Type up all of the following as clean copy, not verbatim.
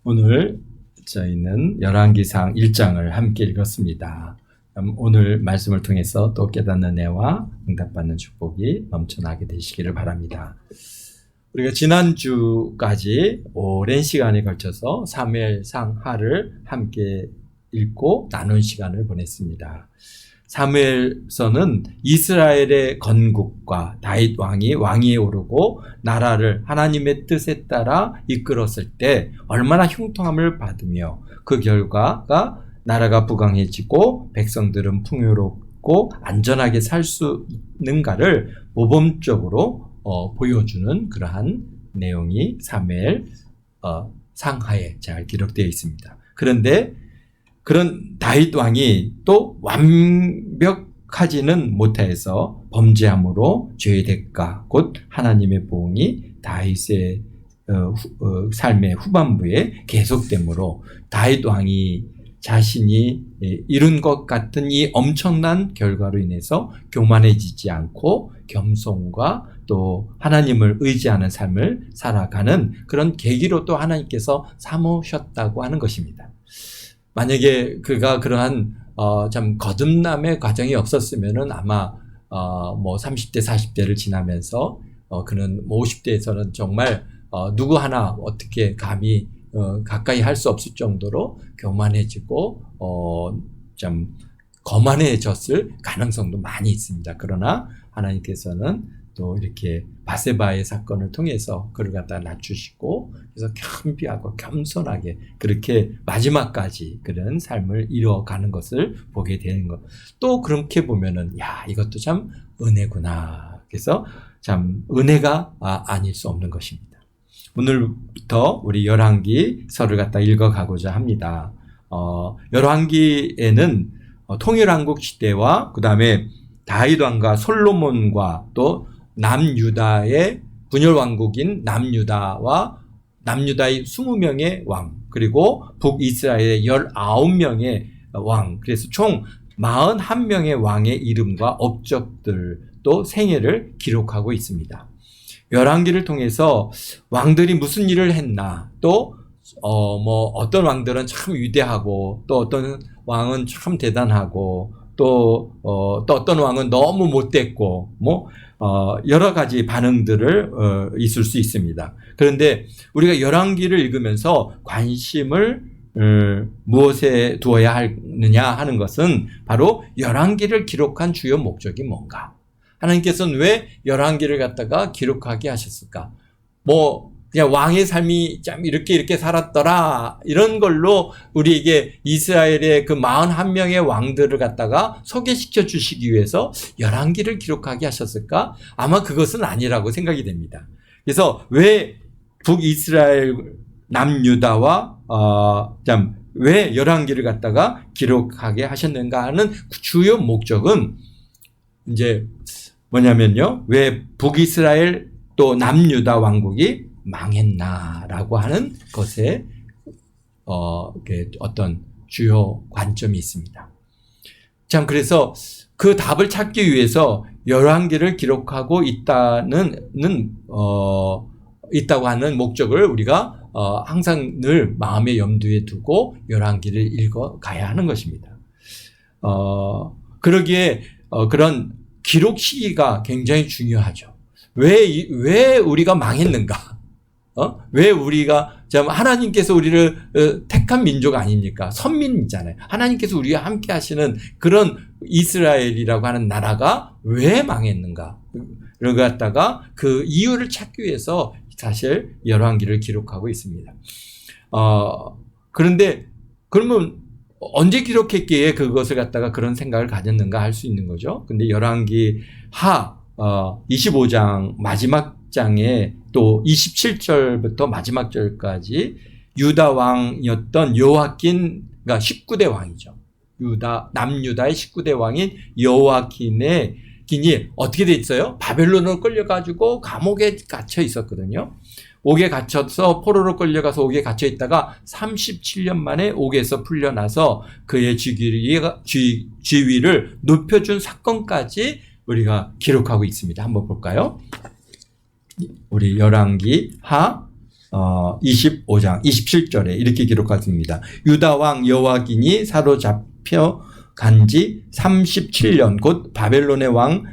오늘 저희는 열왕기상 1장을 함께 읽었습니다. 오늘 말씀을 통해서 또 깨닫는 은혜와 응답받는 축복이 넘쳐나게 되시기를 바랍니다. 우리가 지난주까지 오랜 시간에 걸쳐서 사무엘상 하를 함께 읽고 나눈 시간을 보냈습니다. 사무엘서는 이스라엘의 건국과 다윗 왕이 왕위에 오르고 나라를 하나님의 뜻에 따라 이끌었을 때 얼마나 형통함을 받으며 그 결과가 나라가 부강해지고 백성들은 풍요롭고 안전하게 살 수 있는가를 모범적으로 보여주는 그러한 내용이 사무엘 상하에 잘 기록되어 있습니다. 그런데 그런 다윗 왕이 또 완벽하지는 못해서 범죄함으로 죄의 대가 곧 하나님의 보응이 다윗의 삶의 후반부에 계속되므로 다윗 왕이 자신이 이룬 것 같은 이 엄청난 결과로 인해서 교만해지지 않고 겸손과 또 하나님을 의지하는 삶을 살아가는 그런 계기로 또 하나님께서 삼으셨다고 하는 것입니다. 만약에 그가 그러한 참 거듭남의 과정이 없었으면은 아마 뭐 30대 40대를 지나면서 그는 50대에서는 정말 누구 하나 어떻게 감히 가까이 할 수 없을 정도로 교만해지고 좀 거만해졌을 가능성도 많이 있습니다. 그러나 하나님께서는 또 이렇게 바세바의 사건을 통해서 그를 갖다 낮추시고 그래서 겸비하고 겸손하게 그렇게 마지막까지 그런 삶을 이뤄가는 것을 보게 되는 것. 또 그렇게 보면은 야 이것도 참 은혜구나. 그래서 참 은혜가 아닐 수 없는 것입니다. 오늘부터 우리 열왕기서를 갖다 읽어가고자 합니다. 열왕기에는 통일왕국 시대와 그 다음에 다윗 왕과 솔로몬과 또 남유다의 분열 왕국인 남유다와 남유다의 20명의 왕 그리고 북이스라엘의 19명의 왕 그래서 총 41명의 왕의 이름과 업적들 또 생애를 기록하고 있습니다. 열왕기를 통해서 왕들이 무슨 일을 했나 또 어떤 왕들은 참 위대하고 또 어떤 왕은 참 대단하고 또 어떤 왕은 너무 못됐고 여러 가지 반응들을 있을 수 있습니다. 그런데 우리가 열왕기를 읽으면서 관심을 무엇에 두어야 하느냐 하는 것은 바로 열왕기를 기록한 주요 목적이 뭔가? 하나님께서는 왜 열왕기를 갖다가 기록하게 하셨을까? 그냥 왕의 삶이 참 이렇게 살았더라. 이런 걸로 우리에게 이스라엘의 그 41명의 왕들을 갖다가 소개시켜 주시기 위해서 열왕기를 기록하게 하셨을까? 아마 그것은 아니라고 생각이 됩니다. 그래서 왜 북이스라엘 남유다와 왜 열왕기를 갖다가 기록하게 하셨는가 하는 주요 목적은 이제 뭐냐면요. 왜 북이스라엘 또 남유다 왕국이 망했나라고 하는 것에 어떤 주요 관점이 있습니다. 참 그래서 그 답을 찾기 위해서 열왕기를 기록하고 있다고 하는 목적을 우리가 항상 늘 마음의 염두에 두고 열왕기를 읽어 가야 하는 것입니다. 그러기에 그런 기록 시기가 굉장히 중요하죠. 왜 우리가 망했는가? 왜 우리가 하나님께서 우리를 택한 민족 아닙니까? 선민이잖아요. 하나님께서 우리와 함께 하시는 그런 이스라엘이라고 하는 나라가 왜 망했는가? 이걸 갖다가 그 이유를 찾기 위해서 사실 열왕기를 기록하고 있습니다. 그런데 그러면 언제 기록했기에 그것을 갖다가 그런 생각을 가졌는가 할 수 있는 거죠. 근데 열왕기 25장 마지막 장에 또 27절부터 마지막 절까지 유다 왕이었던 요아킨, 그러니까 19대 왕이죠. 남유다의 19대 왕인 요아킨이 어떻게 돼 있어요? 바벨론으로 끌려가지고 감옥에 갇혀 있었거든요. 옥에 갇혀서 포로로 끌려가서 옥에 갇혀 있다가 37년 만에 옥에서 풀려나서 그의 지위를 높여준 사건까지 우리가 기록하고 있습니다. 한번 볼까요? 우리 열왕기 하 25장 27절에 이렇게 기록하십니다. 유다 왕 여호와긴이 사로잡혀 간지 37년 곧 바벨론의 왕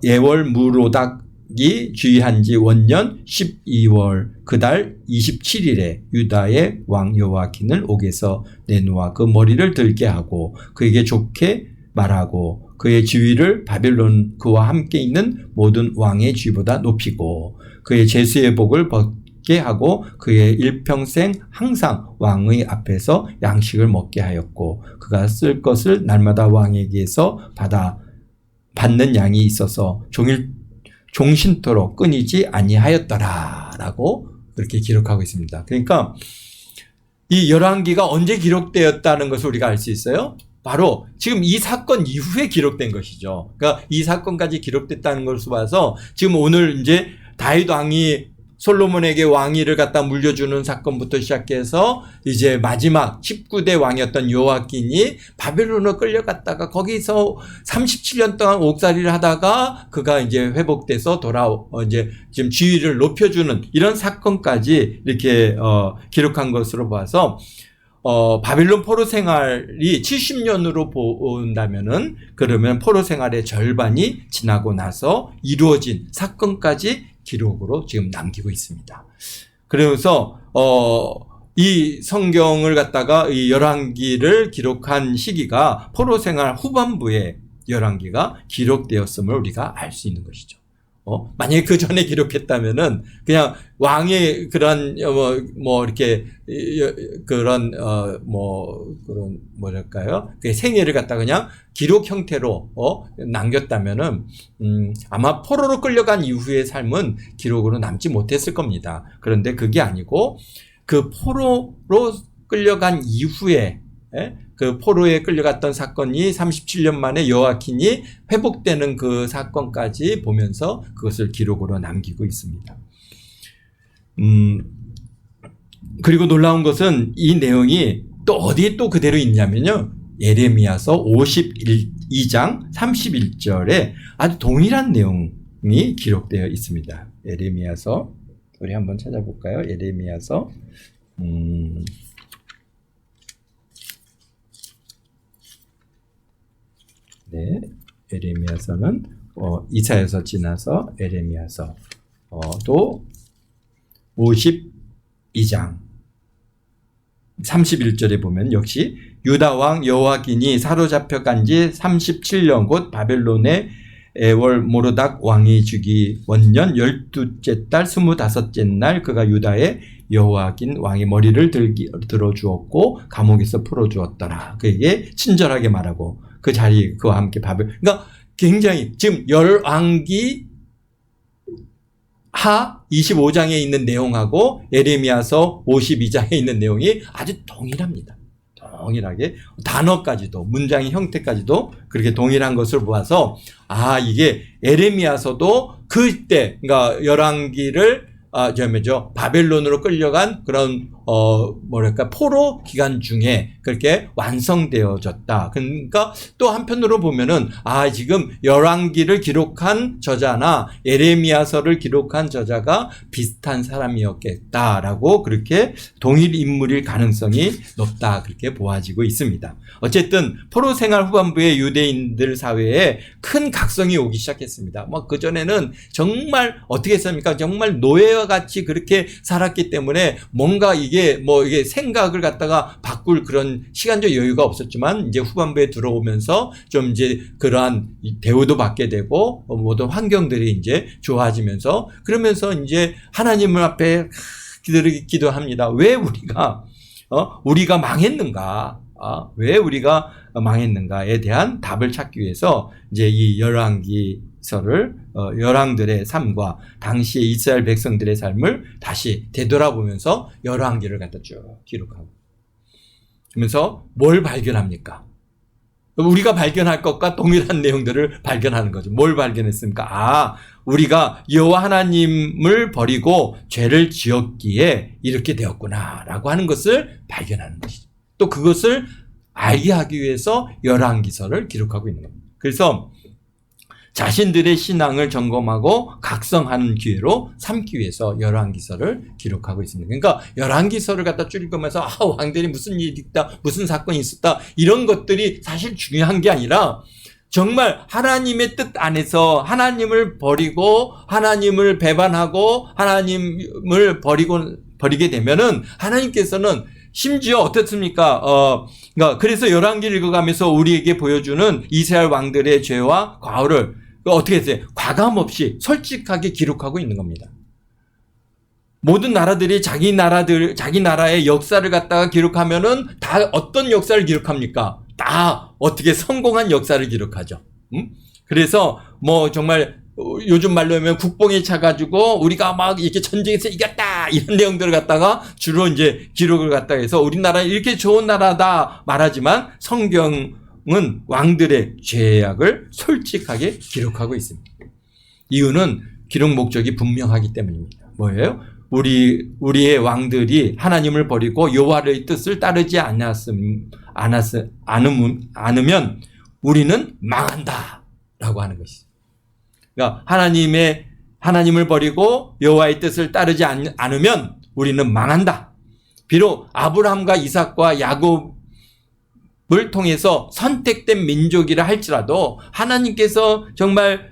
예월무로닥이 주의한 지 원년 12월 그달 27일에 유다의 왕 여호와긴을 옥에서 내놓아 그 머리를 들게 하고 그에게 좋게 말하고 그의 지위를 바벨론 그와 함께 있는 모든 왕의 지위보다 높이고 그의 제수의 복을 벗게 하고 그의 일평생 항상 왕의 앞에서 양식을 먹게 하였고 그가 쓸 것을 날마다 왕에게서 받는 양이 있어서 종신토록 끊이지 아니하였더라 라고 그렇게 기록하고 있습니다. 그러니까 이 열왕기가 언제 기록되었다는 것을 우리가 알 수 있어요? 바로 지금 이 사건 이후에 기록된 것이죠. 그러니까 이 사건까지 기록됐다는 것을 봐서 지금 오늘 이제 다윗 왕이 솔로몬에게 왕위를 갖다 물려주는 사건부터 시작해서 이제 마지막 19대 왕이었던 여호와긴이 바벨론으로 끌려갔다가 거기서 37년 동안 옥살이를 하다가 그가 이제 회복돼서 이제 지금 지위를 높여주는 이런 사건까지 이렇게 기록한 것으로 봐서 바벨론 포로 생활이 70년으로 본다면은 그러면 포로 생활의 절반이 지나고 나서 이루어진 사건까지 기록으로 지금 남기고 있습니다. 그래서 이 성경을 갖다가 이 열왕기를 기록한 시기가 포로 생활 후반부에 열왕기가 기록되었음을 우리가 알 수 있는 것이죠. 만약에 그 전에 기록했다면은 그냥 왕의 그런 이렇게 그런 뭐랄까요? 그 생애를 갖다 그냥 기록 형태로 남겼다면은 아마 포로로 끌려간 이후의 삶은 기록으로 남지 못했을 겁니다. 그런데 그게 아니고 그 포로로 끌려간 이후에 그 포로에 끌려갔던 사건이 37년 만에 여호와긴이 회복되는 그 사건까지 보면서 그것을 기록으로 남기고 있습니다. 그리고 놀라운 것은 이 내용이 또 어디에 또 그대로 있냐면요. 예레미야서 52장 31절에 아주 동일한 내용이 기록되어 있습니다. 예레미야서 우리 한번 찾아볼까요? 예레미야서 네, 예레미야서는 이사야서 지나서 예레미야서 또 52장 31절에 보면 역시 유다 왕 여호와긴이 사로잡혀 간지 37년 곧 바벨론의 에월모르닥 왕이 주기 원년 12째 달 25째 날 그가 유다의 여호와긴 왕의 머리를 들어주었고 감옥에서 풀어주었더라. 그에게 친절하게 말하고 그 자리 그와 함께 그러니까 굉장히 지금 열왕기 하 25장에 있는 내용하고 예레미야서 52장에 있는 내용이 아주 동일합니다. 동일하게 단어까지도 문장의 형태까지도 그렇게 동일한 것을 보아서 이게 예레미야서도 그때 그러니까 열왕기를 바벨론으로 끌려간 그런 포로 기간 중에 그렇게 완성되어졌다. 그러니까 또 한편으로 보면은 지금 열왕기를 기록한 저자나 예레미야서를 기록한 저자가 비슷한 사람이었겠다라고 그렇게 동일 인물일 가능성이 높다 그렇게 보아지고 있습니다. 어쨌든 포로 생활 후반부의 유대인들 사회에 큰 각성이 오기 시작했습니다. 그 전에는 정말 어떻게 했습니까? 정말 노예와 같이 그렇게 살았기 때문에 뭔가 이게 생각을 갖다가 바꿀 그런 시간적 여유가 없었지만 이제 후반부에 들어오면서 좀 이제 그러한 대우도 받게 되고 모든 환경들이 이제 좋아지면서 그러면서 이제 하나님을 앞에 기도합니다. 왜 우리가 망했는가? 왜 우리가 망했는가에 대한 답을 찾기 위해서 이제 이 열왕기서를 열왕들의 삶과 당시의 이스라엘 백성들의 삶을 다시 되돌아보면서 열왕기를 갖다 쭉 기록하고 그러면서 뭘 발견합니까? 우리가 발견할 것과 동일한 내용들을 발견하는 거죠. 뭘 발견했습니까? 우리가 여호와 하나님을 버리고 죄를 지었기에 이렇게 되었구나라고 하는 것을 발견하는 것이죠. 또 그것을 알게 하기 위해서 열왕기서를 기록하고 있는 겁니다. 그래서 자신들의 신앙을 점검하고 각성하는 기회로 삼기 위해서 열왕기서를 기록하고 있습니다. 그러니까 열왕기서를 갖다 줄이면서 왕들이 무슨 일이 있다, 무슨 사건이 있었다, 이런 것들이 사실 중요한 게 아니라 정말 하나님의 뜻 안에서 하나님을 버리고 하나님을 배반하고 하나님을 버리게 되면은 하나님께서는 심지어 어떻습니까? 그러니까 그래서 열왕기를 읽어가면서 우리에게 보여주는 이스라엘 왕들의 죄와 과오를 어떻게 했어요? 과감 없이 솔직하게 기록하고 있는 겁니다. 모든 나라들이 자기 나라의 역사를 갖다가 기록하면은 다 어떤 역사를 기록합니까? 다 어떻게 성공한 역사를 기록하죠. 그래서 뭐 정말 요즘 말로 하면 국뽕에 차가지고 우리가 막 이렇게 전쟁에서 이겼다 이런 내용들을 갖다가 주로 이제 기록을 갖다가 해서 우리나라 이렇게 좋은 나라다 말하지만 성경은 왕들의 죄악을 솔직하게 기록하고 있습니다. 이유는 기록 목적이 분명하기 때문입니다. 뭐예요? 우리의 왕들이 하나님을 버리고 여호와의 뜻을 따르지 않으면 우리는 망한다라고 하는 것이죠. 그러니까 하나님을 버리고 여호와의 뜻을 따르지 않으면 우리는 망한다. 비록 아브라함과 이삭과 야곱을 통해서 선택된 민족이라 할지라도 하나님께서 정말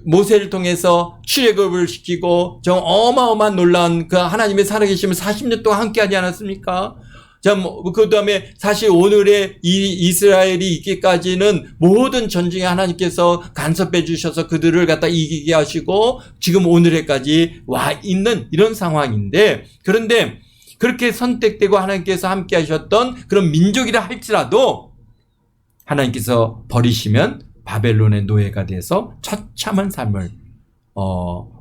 모세를 통해서 출애굽을 시키고 정 어마어마한 놀라운 그 하나님의 살아계심을 40년 동안 함께하지 않았습니까? 그 다음에 사실 오늘의 이 이스라엘이 있기까지는 모든 전쟁에 하나님께서 간섭해 주셔서 그들을 갖다 이기게 하시고 지금 오늘에까지 와 있는 이런 상황인데, 그런데 그렇게 선택되고 하나님께서 함께 하셨던 그런 민족이라 할지라도 하나님께서 버리시면 바벨론의 노예가 돼서 처참한 삶을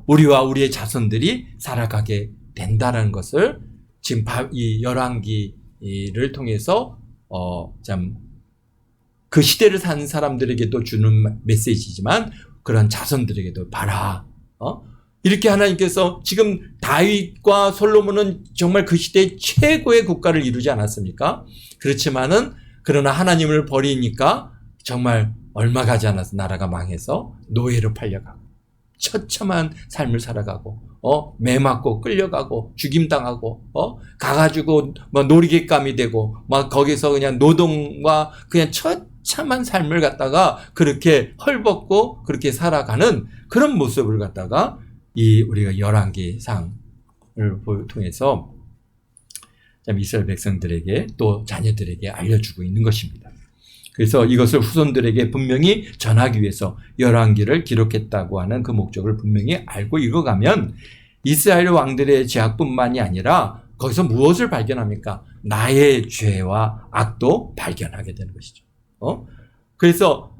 우리와 우리의 자손들이 살아가게 된다라는 것을 지금 이 열왕기를 통해서 그 시대를 사는 사람들에게도 주는 메시지지만 그런 자손들에게도 봐라. 이렇게 하나님께서 지금 다윗과 솔로몬은 정말 그 시대의 최고의 국가를 이루지 않았습니까? 그렇지만은 그러나 하나님을 버리니까 정말 얼마 가지 않아서 나라가 망해서 노예로 팔려가고 처참한 삶을 살아가고 매 맞고 끌려가고 죽임당하고 가가지고 뭐 놀이객감이 되고 막 거기서 그냥 노동과 그냥 처참한 삶을 갖다가 그렇게 헐벗고 그렇게 살아가는 그런 모습을 갖다가 우리가 열왕기상을 통해서 이스라엘 백성들에게 또 자녀들에게 알려주고 있는 것입니다. 그래서 이것을 후손들에게 분명히 전하기 위해서 열왕기를 기록했다고 하는 그 목적을 분명히 알고 읽어가면 이스라엘 왕들의 죄악뿐만이 아니라 거기서 무엇을 발견합니까? 나의 죄와 악도 발견하게 되는 것이죠. 그래서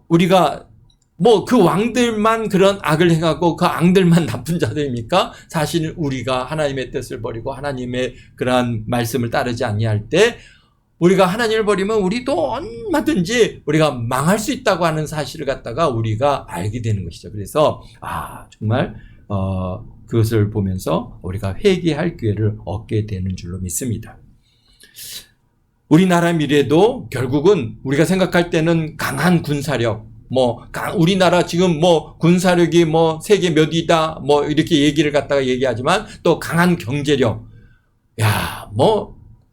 우리가 뭐 그 왕들만 그런 악을 행하고 그 왕들만 나쁜 자들입니까? 사실 우리가 하나님의 뜻을 버리고 하나님의 그러한 말씀을 따르지 아니할 때 우리가 하나님을 버리면 우리도 얼마든지 우리가 망할 수 있다고 하는 사실을 갖다가 우리가 알게 되는 것이죠. 그래서 정말 그것을 보면서 우리가 회개할 기회를 얻게 되는 줄로 믿습니다. 우리나라 미래도 결국은 우리가 생각할 때는 강한 군사력, 우리나라 지금 군사력이 세계 몇 위다 이렇게 얘기를 갖다가 얘기하지만 또 강한 경제력.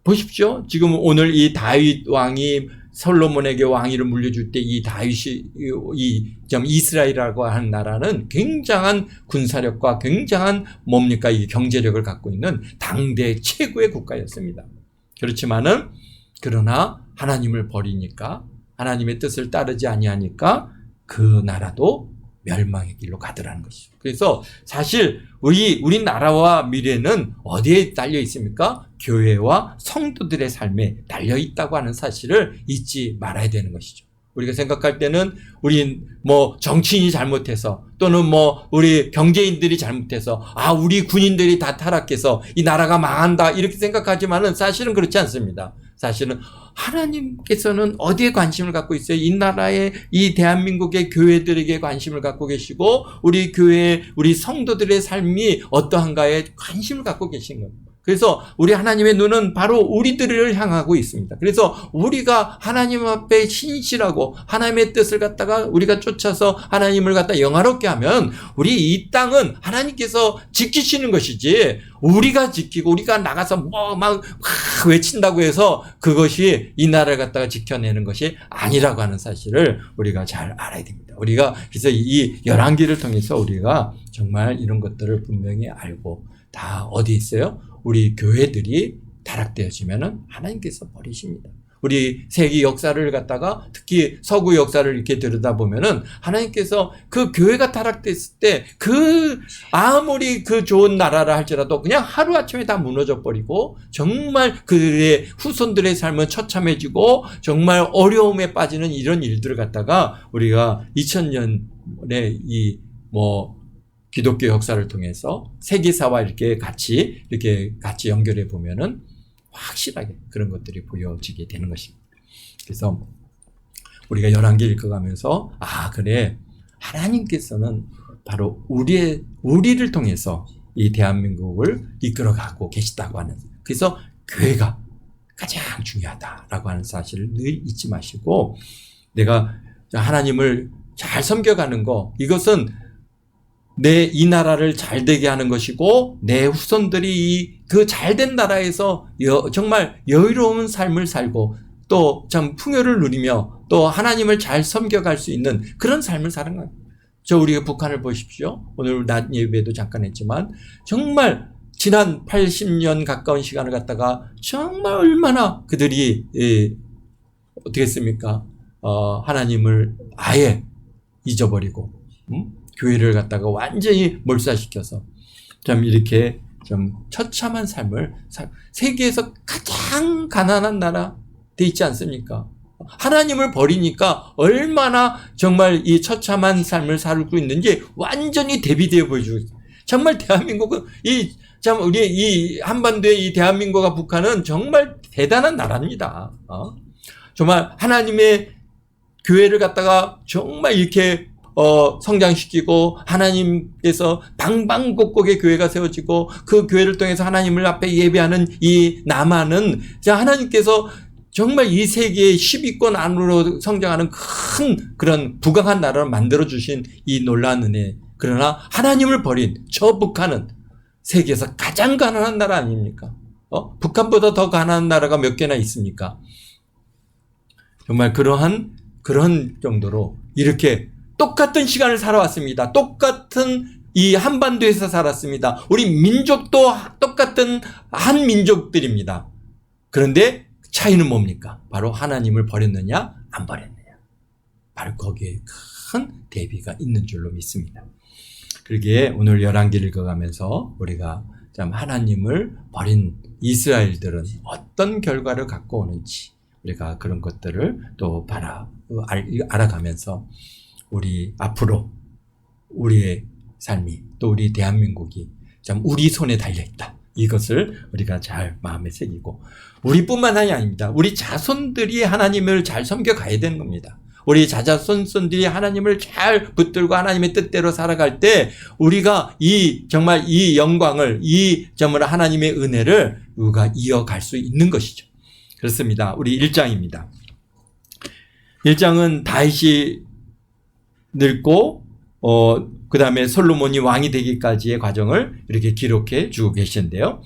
보십시오. 지금 오늘 이 다윗 왕이 솔로몬에게 왕위를 물려줄 때 이 다윗이 이스라엘이라고 하는 나라는 굉장한 군사력과 굉장한 이 경제력을 갖고 있는 당대 최고의 국가였습니다. 그렇지만은 그러나 하나님을 버리니까 하나님의 뜻을 따르지 아니하니까 그 나라도 멸망의 길로 가더라는 것이죠. 그래서 사실 우리 나라와 미래는 어디에 달려 있습니까? 교회와 성도들의 삶에 달려 있다고 하는 사실을 잊지 말아야 되는 것이죠. 우리가 생각할 때는 우리 정치인이 잘못해서 또는 우리 경제인들이 잘못해서 우리 군인들이 다 타락해서 이 나라가 망한다 이렇게 생각하지만은 사실은 그렇지 않습니다. 사실은 하나님께서는 어디에 관심을 갖고 있어요? 이 나라의 이 대한민국의 교회들에게 관심을 갖고 계시고 우리 교회 우리 성도들의 삶이 어떠한가에 관심을 갖고 계신 겁니다. 그래서 우리 하나님의 눈은 바로 우리들을 향하고 있습니다. 그래서 우리가 하나님 앞에 신실하고 하나님의 뜻을 갖다가 우리가 쫓아서 하나님을 갖다 영화롭게 하면 우리 이 땅은 하나님께서 지키시는 것이지, 우리가 지키고 우리가 나가서 뭐 막 외친다고 해서 그것이 이 나라를 갖다가 지켜내는 것이 아니라고 하는 사실을 우리가 잘 알아야 됩니다. 우리가 그래서 이 열왕기를 통해서 우리가 정말 이런 것들을 분명히 알고, 다 어디 있어요? 우리 교회들이 타락되어지면은 하나님께서 버리십니다. 우리 세계 역사를 갖다가 특히 서구 역사를 이렇게 들여다보면은 하나님께서 그 교회가 타락됐을 때 그 아무리 그 좋은 나라라 할지라도 그냥 하루아침에 다 무너져 버리고, 정말 그의 후손들의 삶은 처참해지고 정말 어려움에 빠지는 이런 일들을 갖다가 우리가 2000년에 이 기독교 역사를 통해서 세계사와 이렇게 같이 연결해 보면은 확실하게 그런 것들이 보여지게 되는 것입니다. 그래서 우리가 열왕기 읽어가면서 그래, 하나님께서는 바로 우리를 통해서 이 대한민국을 이끌어가고 계시다고 하는, 그래서 교회가 가장 중요하다라고 하는 사실을 늘 잊지 마시고, 내가 하나님을 잘 섬겨가는 거, 이것은 이 나라를 잘 되게 하는 것이고, 내 후손들이 그 잘된 나라에서 정말 여유로운 삶을 살고 또 참 풍요를 누리며 또 하나님을 잘 섬겨갈 수 있는 그런 삶을 사는 거예요. 우리가 북한을 보십시오. 오늘 낮 예배도 잠깐 했지만 정말 지난 80년 가까운 시간을 갖다가 정말 얼마나 그들이 어떻게 했습니까? 하나님을 아예 잊어버리고 교회를 갖다가 완전히 몰살시켜서 좀 이렇게 좀 처참한 삶을 세계에서 가장 가난한 나라 돼 있지 않습니까? 하나님을 버리니까 얼마나 정말 이 처참한 삶을 살고 있는지 완전히 대비되어 보여주고 있어요. 정말 대한민국은 우리 이 한반도의 이 대한민국과 북한은 정말 대단한 나라입니다. 정말 하나님의 교회를 갖다가 정말 이렇게 성장시키고, 하나님께서 방방곡곡의 교회가 세워지고 그 교회를 통해서 하나님을 앞에 예배하는 이 남한은 하나님께서 정말 이 세계의 10위권 안으로 성장하는 큰 그런 부강한 나라를 만들어주신 이 놀라운 은혜. 그러나 하나님을 버린 저 북한은 세계에서 가장 가난한 나라 아닙니까? 북한보다 더 가난한 나라가 몇 개나 있습니까? 정말 그런 정도로 이렇게 똑같은 시간을 살아왔습니다. 똑같은 이 한반도에서 살았습니다. 우리 민족도 똑같은 한 민족들입니다. 그런데 차이는 뭡니까? 바로 하나님을 버렸느냐 안 버렸느냐. 바로 거기에 큰 대비가 있는 줄로 믿습니다. 그러기에 오늘 열왕기를 읽어가면서 우리가 참 하나님을 버린 이스라엘들은 어떤 결과를 갖고 오는지 우리가 그런 것들을 또 알아가면서 우리 앞으로 우리의 삶이 또 우리 대한민국이 참 우리 손에 달려있다. 이것을 우리가 잘 마음에 새기고, 우리뿐만이 아닙니다. 우리 자손들이 하나님을 잘 섬겨가야 되는 겁니다. 우리 자자손손들이 하나님을 잘 붙들고 하나님의 뜻대로 살아갈 때 우리가 정말 이 영광을, 정말 하나님의 은혜를 우리가 이어갈 수 있는 것이죠. 그렇습니다. 우리 1장입니다. 1장은 다윗이 늙고 그 다음에 솔로몬이 왕이 되기까지의 과정을 이렇게 기록해 주고 계신데요.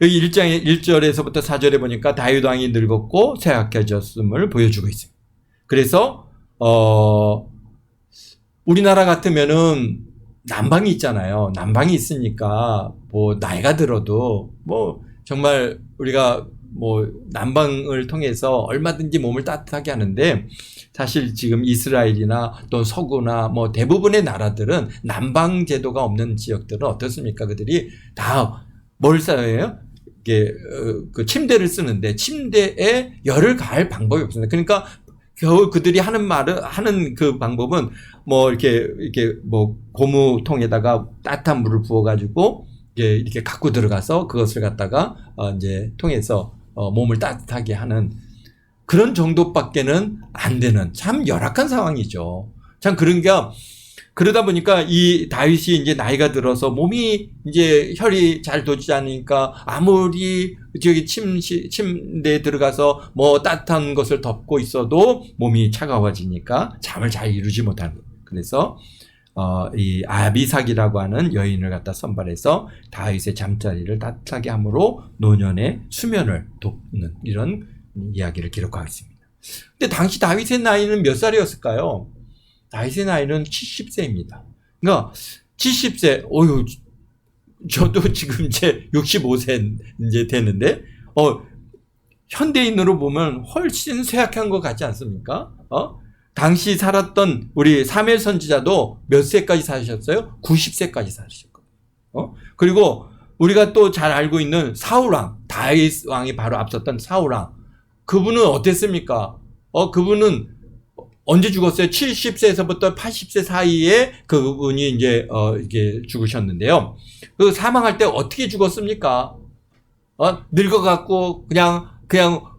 여기 1장의 1절에서부터 4절에 보니까 다윗 왕이 늙었고 쇠약해졌음을 보여주고 있습니다. 그래서 우리나라 같으면은 난방이 있잖아요. 난방이 있으니까 나이가 들어도 정말 우리가 난방을 통해서 얼마든지 몸을 따뜻하게 하는데, 사실 지금 이스라엘이나 또 서구나 대부분의 나라들은 난방 제도가 없는 지역들은 어떻습니까? 그들이 다 뭘 써요? 그 침대를 쓰는데 침대에 열을 가할 방법이 없습니다. 그러니까 겨우 그들이 하는 그 방법은 이렇게 고무통에다가 따뜻한 물을 부어가지고 이렇게 갖고 들어가서 그것을 갖다가 이제 통해서 몸을 따뜻하게 하는 그런 정도밖에는 안 되는 참 열악한 상황이죠. 참 그런 게 그러다 보니까 이 다윗이 이제 나이가 들어서 몸이 이제 혈이 잘 도지 않으니까 아무리 저기 침대에 들어가서 뭐 따뜻한 것을 덮고 있어도 몸이 차가워지니까 잠을 잘 이루지 못하는 거예요. 그래서 이 아비삭이라고 하는 여인을 갖다 선발해서 다윗의 잠자리를 따뜻하게 함으로 노년의 수면을 돕는 이런 이야기를 기록하고 있습니다. 근데 당시 다윗의 나이는 몇 살이었을까요? 다윗의 나이는 70세입니다. 그러니까 70세, 저도 지금 이제 65세 이제 되는데, 현대인으로 보면 훨씬 쇠약한 것 같지 않습니까? 당시 살았던 우리 사무엘 선지자도 몇 세까지 사셨어요? 90세까지 사셨거든요. 그리고 우리가 또 잘 알고 있는 사울왕, 다윗 왕이 바로 앞섰던 사울왕, 그분은 어땠습니까? 그분은 언제 죽었어요? 70세에서부터 80세 사이에 그분이 이제 이게 죽으셨는데요. 그 사망할 때 어떻게 죽었습니까? 늙어갖고 그냥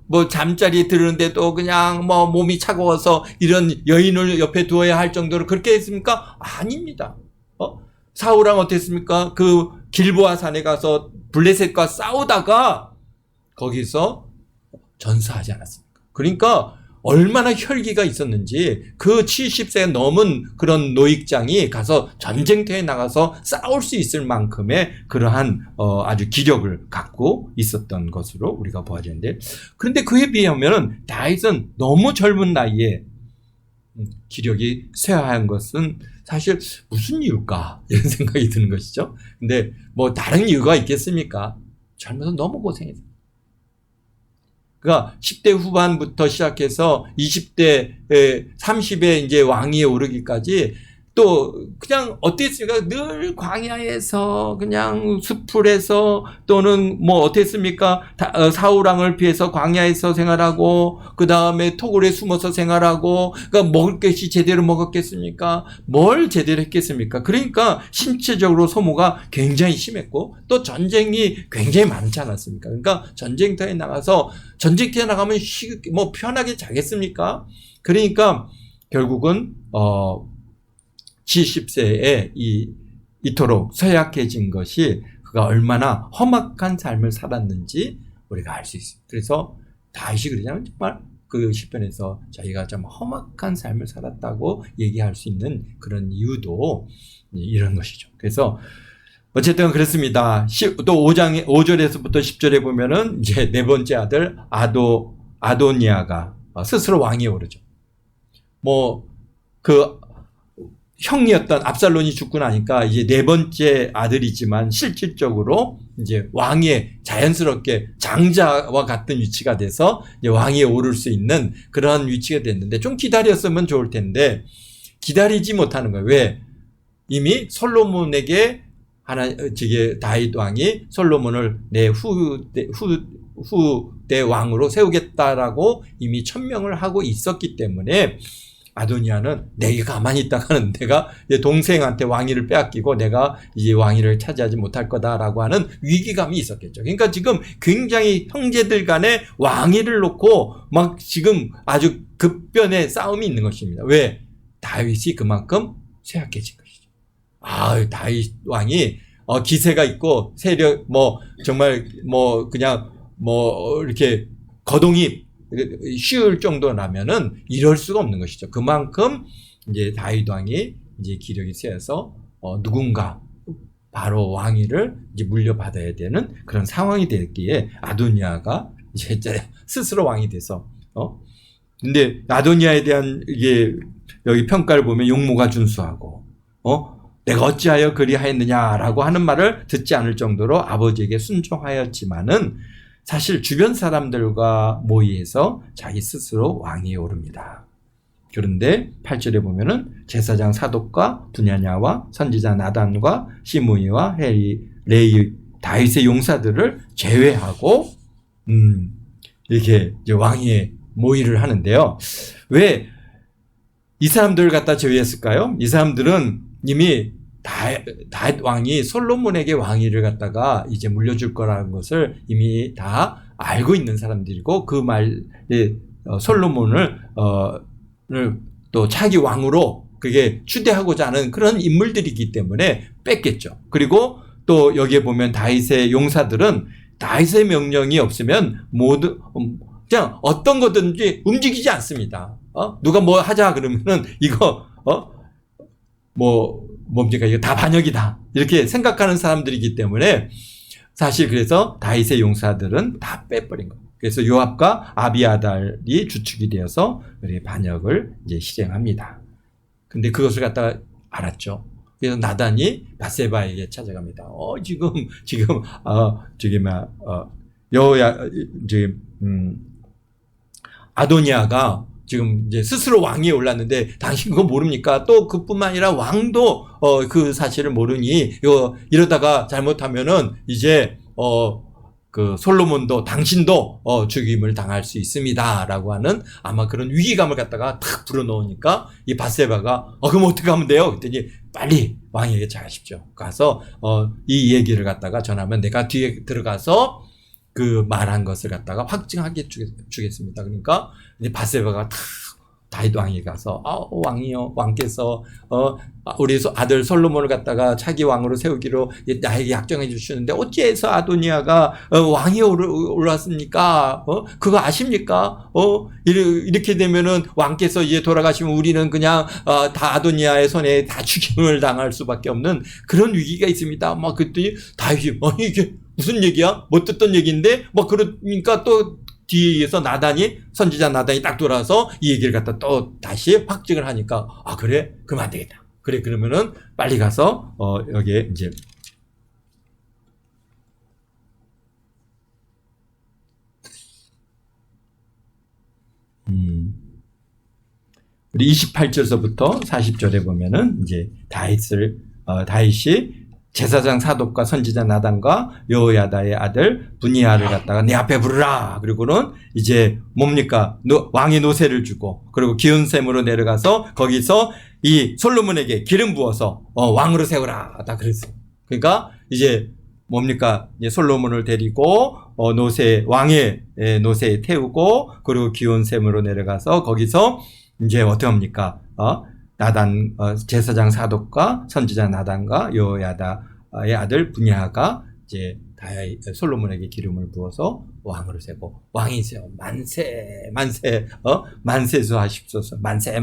뭐 잠자리에 들었는데도 그냥 뭐 몸이 차가워서 이런 여인을 옆에 두어야 할 정도로 그렇게 했습니까? 아닙니다. 사울왕 어땠습니까? 그 길보아 산에 가서 블레셋과 싸우다가 거기서 전사하지 않았습니까? 그러니까 얼마나 혈기가 있었는지 그 70세가 넘은 그런 노익장이 가서 전쟁터에 나가서 싸울 수 있을 만큼의 그러한 아주 기력을 갖고 있었던 것으로 우리가 보아지는데, 그런데 그에 비하면 다윗은 너무 젊은 나이에 기력이 쇠한 것은 사실 무슨 이유일까 이런 생각이 드는 것이죠. 근데 뭐 다른 이유가 있겠습니까? 젊어서 너무 고생했어요. 그러니까 10대 후반부터 시작해서 20대, 30에 이제 왕위에 오르기까지 또 그냥 어땠습니까? 늘 광야에서 그냥 숲풀에서 또는 뭐 어땠습니까? 사울왕을 피해서 광야에서 생활하고 그 다음에 토굴에 숨어서 생활하고, 그러니까 먹을 것이 제대로 먹었겠습니까? 뭘 제대로 했겠습니까? 그러니까 신체적으로 소모가 굉장히 심했고 또 전쟁이 굉장히 많지 않았습니까? 그러니까 전쟁터에 나가서 전쟁터에 나가면 뭐 편하게 자겠습니까? 그러니까 결국은 70세에 이토록 쇠약해진 것이 그가 얼마나 험악한 삶을 살았는지 우리가 알 수 있습니다. 그래서 다윗이 그러냐면 정말 그 시편에서 자기가 좀 험악한 삶을 살았다고 얘기할 수 있는 그런 이유도 이런 것이죠. 그래서 어쨌든 그렇습니다. 또 5절에서부터 10절에 보면은 이제 네 번째 아들 아도니아가 스스로 왕위에 오르죠. 그 형이었던 압살론이 죽고 나니까 이제 네 번째 아들이지만 실질적으로 이제 왕위에 자연스럽게 장자와 같은 위치가 돼서 이제 왕위에 오를 수 있는 그런 위치가 됐는데, 좀 기다렸으면 좋을 텐데 기다리지 못하는 거예요. 왜? 이미 솔로몬에게 다윗 왕이 솔로몬을 내 후대 왕으로 세우겠다라고 이미 천명을 하고 있었기 때문에 아도니아는 내가 가만히 있다가는 내가 동생한테 왕위를 빼앗기고 내가 이제 왕위를 차지하지 못할 거다라고 하는 위기감이 있었겠죠. 그러니까 지금 굉장히 형제들 간에 왕위를 놓고 막 지금 아주 급변의 싸움이 있는 것입니다. 왜? 다윗이 그만큼 쇠약해진 것이죠. 다윗 왕이 기세가 있고 세력 정말 그냥 이렇게 거동이 쉬울 정도라면은 이럴 수가 없는 것이죠. 그만큼 이제 다윗 왕이 이제 기력이 세서 누군가 바로 왕위를 이제 물려받아야 되는 그런 상황이 됐기에 아도니아가 이제 스스로 왕이 돼서 근데 아도니아에 대한 이게 여기 평가를 보면 용모가 준수하고 내가 어찌하여 그리하였느냐라고 하는 말을 듣지 않을 정도로 아버지에게 순종하였지만은 사실 주변 사람들과 모의해서 자기 스스로 왕위에 오릅니다. 그런데 8절에 보면은 제사장 사독과 분야냐와 선지자 나단과 시므이와 레이 다윗의 용사들을 제외하고 이렇게 이제 왕위에 모의를 하는데요. 왜 이 사람들을 갖다 제외했을까요? 이 사람들은 이미 다윗 왕이 솔로몬에게 왕위를 갖다가 이제 물려줄 거라는 것을 이미 다 알고 있는 사람들이고, 그 말에 솔로몬을 또 차기 왕으로 그게 추대하고자 하는 그런 인물들이기 때문에 뺐겠죠. 그리고 또 여기에 보면 다윗의 용사들은 다윗의 명령이 없으면 모두 그냥 어떤 거든지 움직이지 않습니다. 누가 뭐 하자 그러면은 이거 뭡니까 이거 다 반역이다 이렇게 생각하는 사람들이기 때문에 사실 그래서 다윗의 용사들은 다 빼버린 거예요. 그래서 요압과 아비아달이 주축이 되어서 반역을 이제 실행합니다. 근데 그것을 갖다가 알았죠. 그래서 나단이 밧세바에게 찾아갑니다. 아도니아가 지금 이제 스스로 왕위에 올랐는데 당신 그거 모릅니까? 또 그뿐만 아니라 왕도 그 사실을 모르니 이러다가 잘못하면은 이제 그 솔로몬도 당신도 죽임을 당할 수 있습니다라고 하는 아마 그런 위기감을 갖다가 탁 불어넣으니까 이 밧세바가 그럼 어떻게 하면 돼요? 그랬더니 빨리 왕에게 잘하십시오. 가서 이 얘기를 갖다가 전하면 내가 뒤에 들어가서 그 말한 것을 갖다가 확증하게 주겠습니다. 그러니까 이제 밧세바가 다윗 왕이 가서 왕이요 왕께서 우리 아들 솔로몬을 갖다가 차기 왕으로 세우기로 나에게 약정해 주시는데 어찌해서 아도니아가 왕이 올랐습니까? 그거 아십니까? 이렇게 되면은 왕께서 이제 돌아가시면 우리는 그냥 다 아도니아의 손에 다 죽임을 당할 수밖에 없는 그런 위기가 있습니다. 막 그랬더니 다윗이 이게 무슨 얘기야? 못 듣던 얘기인데 그러니까 또 뒤에서 선지자 나단이 딱 돌아와서 이 얘기를 갖다 또 다시 확증을 하니까 그래? 그러면 안 되겠다. 그래 그러면은 빨리 가서 여기에 이제 우리 28절서부터 40절에 보면은 이제 다윗이 제사장 사독과 선지자 나단과 여호야다의 아들 분이야를 갖다가 내 앞에 부르라. 그리고는 이제 뭡니까? 왕의 노새를 주고 그리고 기온샘으로 내려가서 거기서 이 솔로몬에게 기름 부어서 왕으로 세우라. 다 그랬어요. 그러니까 이제 뭡니까? 이제 솔로몬을 데리고 왕의 노새에 태우고 그리고 기온샘으로 내려가서 거기서 이제 어떻게 합니까? 제사장 사독과 선지자 나단과 여호야다의 아들 분야가 이제 솔로몬에게 기름을 부어서 왕으로 세고 왕이세요. 만세수 하십소서. 만세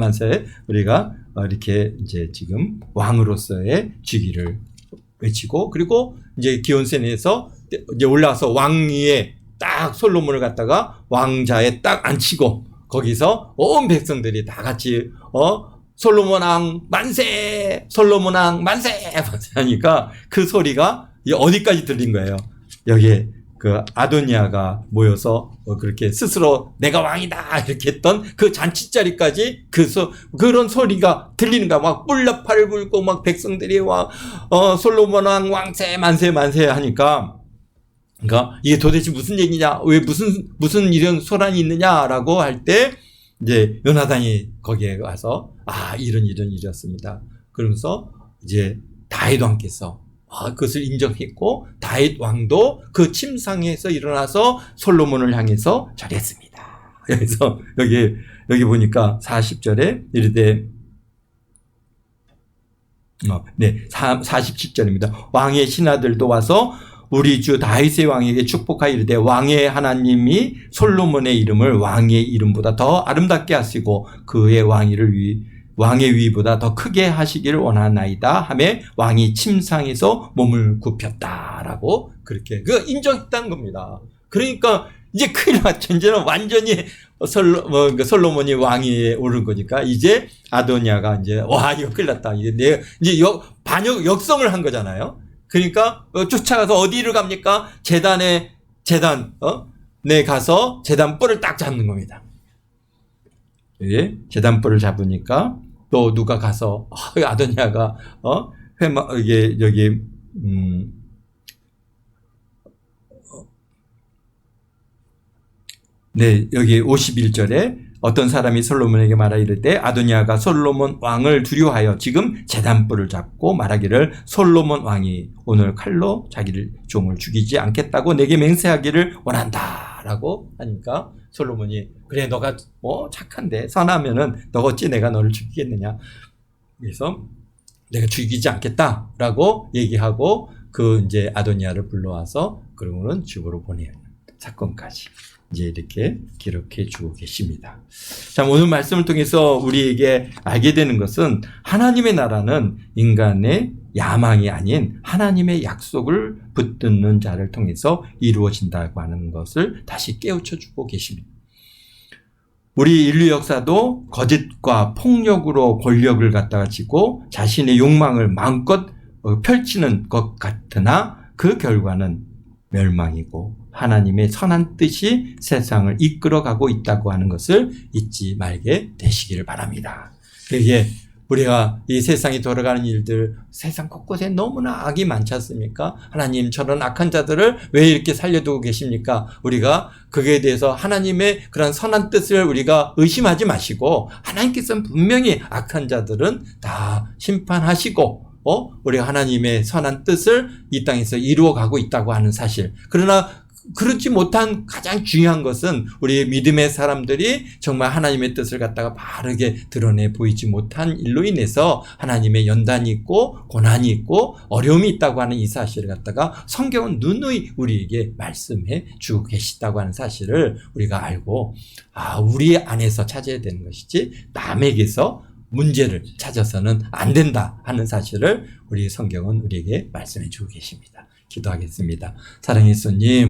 우리가 이렇게 이제 지금 왕으로서의 즉위를 외치고 그리고 이제 기온센에서 이제 올라와서 왕위에 딱 솔로몬을 갖다가 왕자에 딱 앉히고 거기서 온 백성들이 다 같이 솔로몬 왕 만세! 솔로몬 왕 만세! 하니까 그 소리가 어디까지 들린 거예요? 여기에 그 아도니아가 모여서 그렇게 스스로 내가 왕이다! 이렇게 했던 그 잔치자리까지 그런 소리가 들리는 거야. 막 뿔나팔을 불고 막 백성들이 솔로몬 왕 만세! 만세! 하니까 그러니까 이게 도대체 무슨 얘기냐? 왜 무슨 이런 소란이 있느냐라고 할 때 이제 요나단이 거기에 와서 이런 일이었습니다. 그러면서 이제 다윗 왕께서 그것을 인정했고 다윗 왕도 그 침상에서 일어나서 솔로몬을 향해서 절했습니다. 그래서 여기 보니까 40절에 이르되 47절입니다. 왕의 신하들도 와서 우리 주 다윗의 왕에게 축복하여 이르되 왕의 하나님이 솔로몬의 이름을 왕의 이름보다 더 아름답게 하시고 그의 왕의 위보다 더 크게 하시기를 원하나이다 하며 왕이 침상에서 몸을 굽혔다라고 그렇게 인정했다는 겁니다. 그러니까 이제 큰일 났죠. 이제는 완전히 솔로몬이 왕위에 오른 거니까 이제 아도니아가 이제 이거 큰일 났다. 이제 반역 역성을 한 거잖아요. 그러니까 쫓아가서 어디를 갑니까? 재단에 가서 재단 뿔을 딱 잡는 겁니다. 재단 뿔을 잡으니까 또 누가 가서 아도니아가 여기 51절에 어떤 사람이 솔로몬에게 말하 이르되 아도니아가 솔로몬 왕을 두려워하여 지금 제단뿔을 잡고 말하기를 솔로몬 왕이 오늘 칼로 자기를 종을 죽이지 않겠다고 내게 맹세하기를 원한다라고 하니까 솔로몬이 그래 너가 착한데 선하면은 너 어찌 내가 너를 죽이겠느냐 그래서 내가 죽이지 않겠다라고 얘기하고 그 이제 아도니아를 불러와서 그러고는 집으로 보내는 사건까지 이제 이렇게 기록해 주고 계십니다. 자, 오늘 말씀을 통해서 우리에게 알게 되는 것은 하나님의 나라는 인간의 야망이 아닌 하나님의 약속을 붙드는 자를 통해서 이루어진다고 하는 것을 다시 깨우쳐 주고 계십니다. 우리 인류 역사도 거짓과 폭력으로 권력을 갖다가 쥐고 자신의 욕망을 마음껏 펼치는 것 같으나 그 결과는 멸망이고 하나님의 선한 뜻이 세상을 이끌어가고 있다고 하는 것을 잊지 말게 되시기를 바랍니다. 이게 우리가 이 세상이 돌아가는 일들, 세상 곳곳에 너무나 악이 많지 않습니까? 하나님, 저런 악한 자들을 왜 이렇게 살려두고 계십니까? 우리가 그에 대해서 하나님의 그런 선한 뜻을 우리가 의심하지 마시고 하나님께서는 분명히 악한 자들은 다 심판하시고 우리가 하나님의 선한 뜻을 이 땅에서 이루어가고 있다고 하는 사실. 그러나 그렇지 못한 가장 중요한 것은 우리 믿음의 사람들이 정말 하나님의 뜻을 갖다가 바르게 드러내 보이지 못한 일로 인해서 하나님의 연단이 있고 고난이 있고 어려움이 있다고 하는 이 사실을 갖다가 성경은 누누이 우리에게 말씀해 주고 계시다고 하는 사실을 우리가 알고 우리 안에서 찾아야 되는 것이지 남에게서 문제를 찾아서는 안 된다 하는 사실을 우리 성경은 우리에게 말씀해 주고 계십니다. 기도하겠습니다. 사랑의 예수님,